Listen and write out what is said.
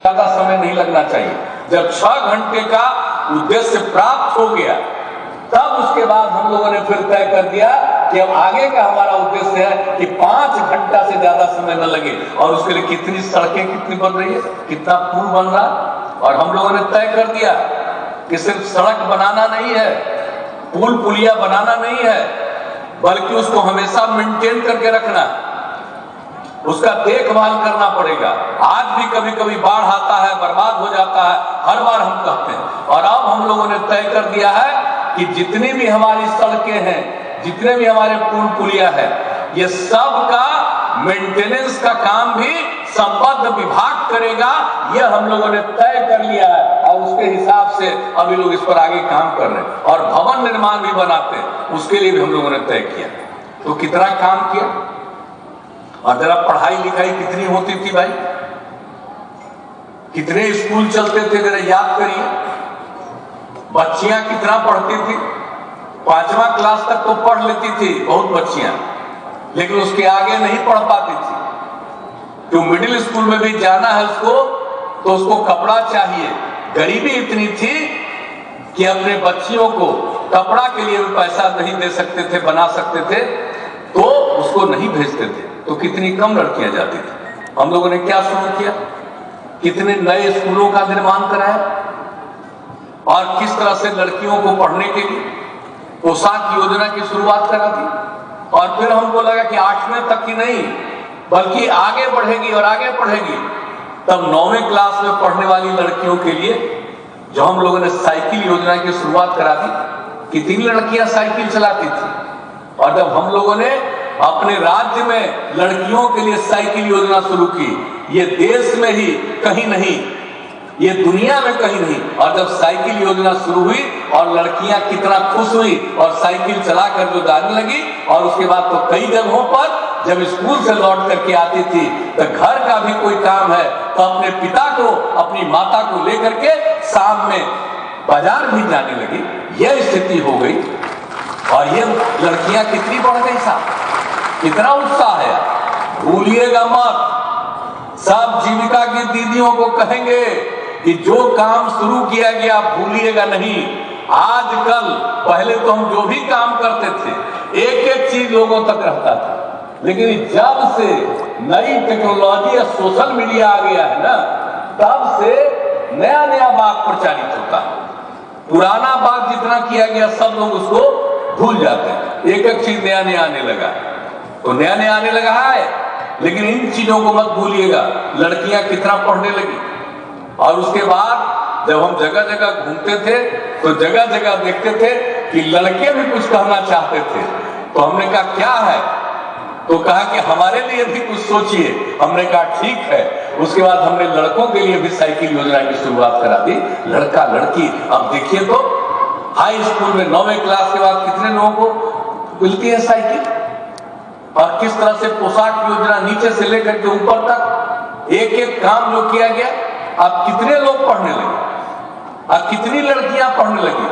ज्यादा समय नहीं लगना चाहिए। जब 6 घंटे का उद्देश्य प्राप्त हो गया तब उसके बाद हम लोगों ने फिर तय कर दिया कि अब आगे का हमारा उद्देश्य है कि 5 घंटा से ज्यादा समय न लगे। और उसके लिए कितनी सड़कें कितनी बन रही है, कितना पुल बन रहा है। और हम लोगों ने तय कर दिया कि सिर्फ सड़क बनाना नहीं है, पुल पुलिया बनाना नहीं है, बल्कि उसको हमेशा मेंटेन करके रखना, उसका देखभाल करना पड़ेगा। आज भी कभी कभी बाढ़ आता है, बर्बाद हो जाता है, हर बार हम कहते हैं। और अब हम लोगों ने तय कर दिया है कि जितनी भी हमारी सड़कें हैं, जितने भी हमारे पुल पुलिया है, ये सब का मेंटेनेंस का काम भी संबद्ध विभाग करेगा। यह हम लोगों ने तय कर लिया है और उसके हिसाब से अभी लोग इस पर आगे काम कर रहे हैं। और भवन निर्माण भी बनाते हैं, उसके लिए भी हम लोगों ने तय किया। तो कितना काम किया। और जरा पढ़ाई लिखाई कितनी होती थी भाई, कितने स्कूल चलते थे, जरा याद करिए। बच्चियां कितना पढ़ती थी, 5वां क्लास तक तो पढ़ लेती थी बहुत बच्चियां, लेकिन उसके आगे नहीं पढ़ पाती थी। तो मिडिल स्कूल में भी जाना है उसको, तो उसको कपड़ा चाहिए। गरीबी इतनी थी कि अपने बच्चियों को कपड़ा के लिए भी पैसा नहीं दे सकते थे, बना सकते थे, तो उसको नहीं भेजते थे। तो कितनी कम लड़कियां जाती थी। हम लोगों ने क्या शुरू किया, कितने नए स्कूलों का निर्माण कराया और किस तरह से लड़कियों को पढ़ने के लिए पोशाक योजना की शुरुआत करा दी। और फिर हमको लगा कि 8वें तक ही नहीं बल्कि आगे बढ़ेगी और आगे बढ़ेगी। तब 9वें क्लास में पढ़ने वाली लड़कियों के लिए जो हम लोगों ने साइकिल योजना की शुरुआत करा दी, कितनी लड़कियां साइकिल चलाती थी। और जब हम लोगों ने अपने राज्य में लड़कियों के लिए साइकिल योजना शुरू की, ये देश में ही कहीं नहीं, ये दुनिया में कहीं नहीं। और जब साइकिल योजना शुरू हुई और लड़कियां कितना खुश हुई और साइकिल चलाकर जो जाने लगी, और उसके बाद तो कई जगहों पर जब स्कूल से लौट करके आती थी तो घर का भी कोई काम है तो अपने पिता को, अपनी माता को लेकर के शाम में बाजार भी जाने लगी। यह स्थिति हो गई और ये लड़कियां कितनी बढ़ गई साहब, कितना उत्साह है। भूलिएगा मत, सब जीविका की दीदियों को कहेंगे कि जो काम शुरू किया गया भूलिएगा नहीं। आजकल पहले तो हम जो भी काम करते थे एक एक चीज लोगों तक रहता था, लेकिन जब से नई टेक्नोलॉजी या सोशल मीडिया आ गया है ना, तब से नया नया बात प्रचारित होता है। पुराना बात जितना किया गया सब लोग उसको भूल जाते हैं, एक एक चीज नया नया आने लगा। तो नया नया आने लगा है, लेकिन इन चीजों को मत भूलिएगा। लड़कियां कितना पढ़ने लगी। और उसके बाद जब हम जगह जगह घूमते थे तो जगह जगह देखते थे कि लड़के भी कुछ कहना चाहते थे। तो हमने कहा क्या है, तो कहा कि हमारे लिए भी कुछ सोचिए। हमने कहा ठीक है। उसके बाद हमने लड़कों के लिए भी साइकिल योजना की शुरुआत करा दी, लड़का लड़की। अब देखिए तो हाई स्कूल में 9वें क्लास के बाद कितने लोगों को मिलती है साइकिल। और किस तरह से पोशाक योजना नीचे से लेकर के ऊपर तक एक एक काम जो किया गया। अब कितने लोग पढ़ने लगे, अब कितनी लड़कियां पढ़ने लगी।